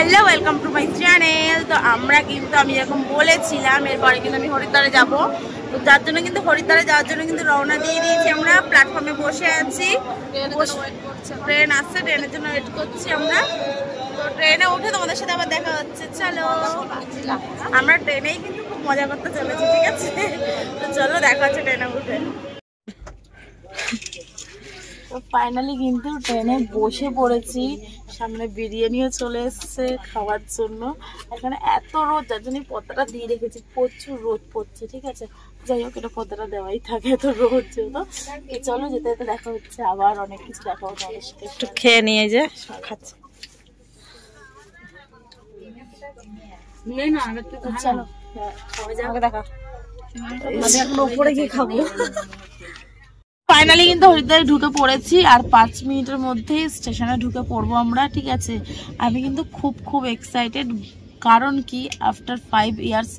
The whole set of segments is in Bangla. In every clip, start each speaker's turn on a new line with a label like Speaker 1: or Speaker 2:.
Speaker 1: Hello, welcome to my channel. তো আমরা কিন্তু আমি যেরকম বলেছিলাম এরপরে কিন্তু আমি হরিদ্বারে যাব। তো যার জন্য কিন্তু হরিদ্বারে যাওয়ার জন্য কিন্তু রওনা দিয়ে দিয়েছি। আমরা প্ল্যাটফর্মে বসে আছি, ট্রেন আসছে, ট্রেনের জন্য ওয়েট করছি আমরা। তো ট্রেনে উঠে তোমাদের সাথে আবার দেখা হচ্ছে। চলো, আমরা ট্রেনেই কিন্তু খুব মজা করতে চলেছি, ঠিক আছে? তো চলো দেখা হচ্ছে ট্রেনে উঠে। তো ফাইনালি কিন্তু ট্রেনে বসে পড়েছি, সামনে বিরিয়ানিও চলে এসছে খাওয়ার জন্য। এখানে এত রোদ, যার জন্য পর্দাটা দিয়ে রেখেছি, প্রচুর রোদ পড়ছে, ঠিক আছে? যাই হোক, এটা পর্দাটা দেওয়াই থাকে, এত রোদ যেহেতু। চলো, যেতে যেতে দেখা হচ্ছে, আবার অনেক কিছু দেখা হচ্ছে আমাদের সাথে। একটু খেয়ে নিয়ে যে খাচ্ছে, চলো দেখা। আমি এখন ওপরে গিয়ে খাবো। ফাইনালি কিন্তু হরিদ্বারে ঢুকে পড়েছি, আর 5 মিনিটের মধ্যেই স্টেশনে ঢুকে পড়বো আমরা, ঠিক আছে? আমি কিন্তু খুব এক্সাইটেড, কারণ কি, আফটার 5 ইয়ার্স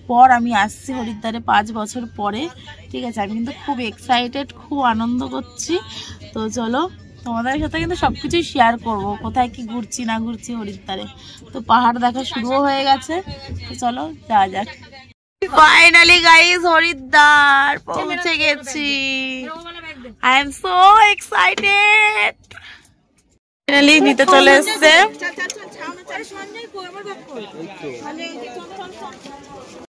Speaker 1: পর আমি আসছি হরিদ্বারে, 5 বছর পরে, ঠিক আছে? আমি কিন্তু খুব এক্সাইটেড, খুব আনন্দ করছি। তো চলো, তোমাদের সাথে কিন্তু সবকিছুই শেয়ার করবো, কোথায় কি ঘুরছি না ঘুরছি হরিদ্বারে। তো পাহাড় দেখা শুরুও হয়ে গেছে, তো চলো যাওয়া যাক। ফাইনালি গাইস, হরিদ্বার পৌঁছে গেছি। I am so excited. Finally নিতে চলে এসছে।